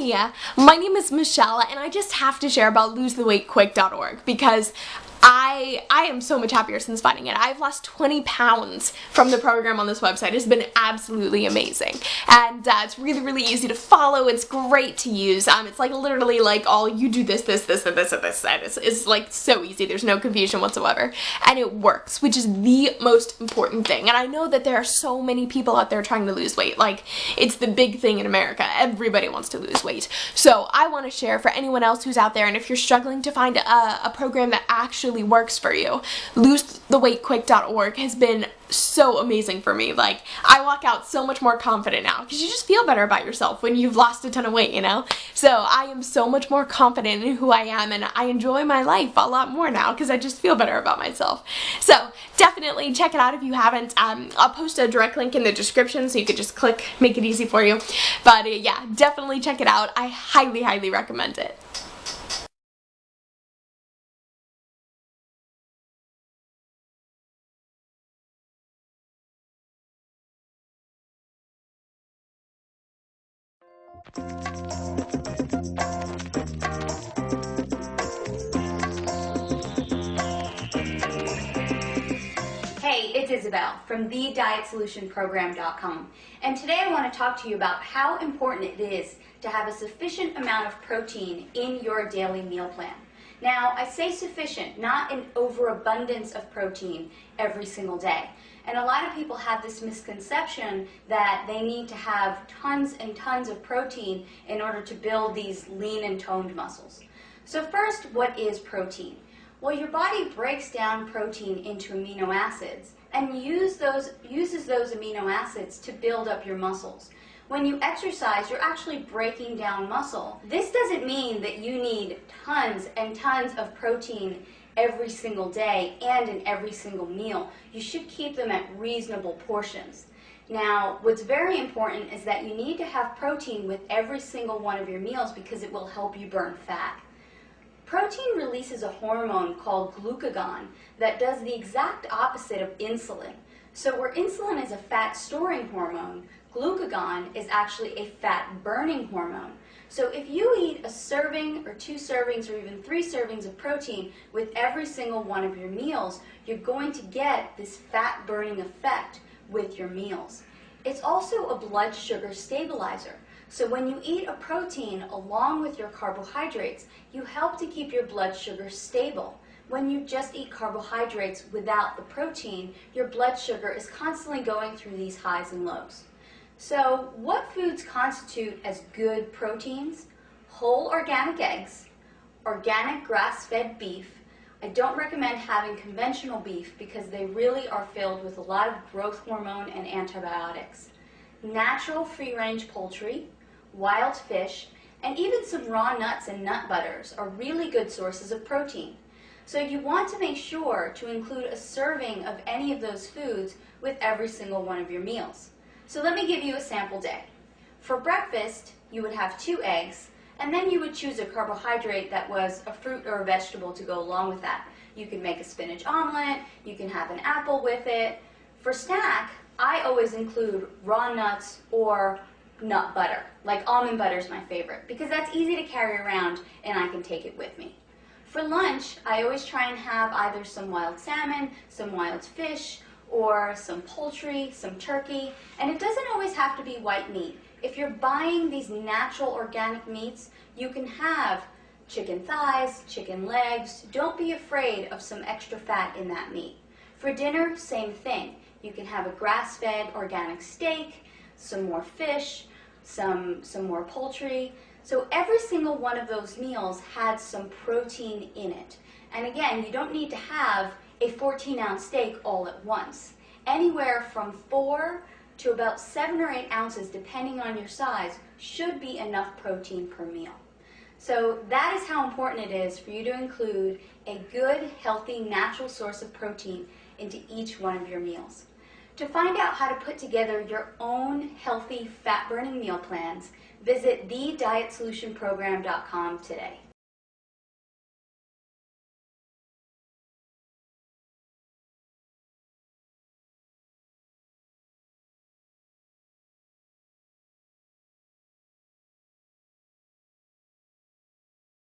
Hi, my name is Michelle, and I just have to share about losetheweightquick.org because I am so much happier since finding it. I've lost 20 pounds from the program on this website. It's been absolutely amazing. And it's really, really easy to follow. It's great to use. It's like literally like all you do this, and this, and this. And it's like so easy. There's no confusion whatsoever. And it works, which is the most important thing. And I know that there are so many people out there trying to lose weight. Like, it's the big thing in America. Everybody wants to lose weight. So I want to share for anyone else who's out there, and if you're struggling to find a program that actually works for you, losetheweightquick.org has been so amazing for me. Like, I walk out so much more confident now because you just feel better about yourself when you've lost a ton of weight, you know? So I am so much more confident in who I am, and I enjoy my life a lot more now because I just feel better about myself. So definitely check it out if you haven't. I'll post a direct link in the description so you could just click, make it easy for you. But yeah, definitely check it out. I highly, highly recommend it. Hey, it's Isabel from TheDietSolutionProgram.com, and today I want to talk to you about how important it is to have a sufficient amount of protein in your daily meal plan. Now, I say sufficient, not an overabundance of protein every single day. And a lot of people have this misconception that they need to have tons and tons of protein in order to build these lean and toned muscles. So first, what is protein? Well, your body breaks down protein into amino acids and uses those amino acids to build up your muscles. When you exercise, you're actually breaking down muscle. This doesn't mean that you need tons and tons of protein every single day and in every single meal. You should keep them at reasonable portions. Now, what's very important is that you need to have protein with every single one of your meals because it will help you burn fat. Protein releases a hormone called glucagon that does the exact opposite of insulin. So where insulin is a fat-storing hormone, glucagon is actually a fat-burning hormone. So if you eat a serving or 2 servings or even 3 servings of protein with every single one of your meals, you're going to get this fat-burning effect with your meals. It's also a blood sugar stabilizer. So when you eat a protein along with your carbohydrates, you help to keep your blood sugar stable. When you just eat carbohydrates without the protein, your blood sugar is constantly going through these highs and lows. So what foods constitute as good proteins? Whole organic eggs, organic grass-fed beef. I don't recommend having conventional beef because they really are filled with a lot of growth hormone and antibiotics. Natural free-range poultry, wild fish, and even some raw nuts and nut butters are really good sources of protein. So you want to make sure to include a serving of any of those foods with every single one of your meals. So let me give you a sample day. For breakfast, you would have 2 eggs, and then you would choose a carbohydrate that was a fruit or a vegetable to go along with that. You can make a spinach omelet, you can have an apple with it. For snack, I always include raw nuts or nut butter. Like almond butter is my favorite because that's easy to carry around and I can take it with me. For lunch, I always try and have either some wild salmon, some wild fish, or some poultry, some turkey, and it doesn't always have to be white meat. If you're buying these natural organic meats, you can have chicken thighs, chicken legs. Don't be afraid of some extra fat in that meat. For dinner, same thing. You can have a grass-fed organic steak, some more fish, some more poultry. So every single one of those meals had some protein in it. And again, you don't need to have a 14-ounce steak all at once. Anywhere from 4 to about 7 or 8 ounces, depending on your size, should be enough protein per meal. So that is how important it is for you to include a good, healthy, natural source of protein into each one of your meals. To find out how to put together your own healthy, fat-burning meal plans, visit TheDietSolutionProgram.com today.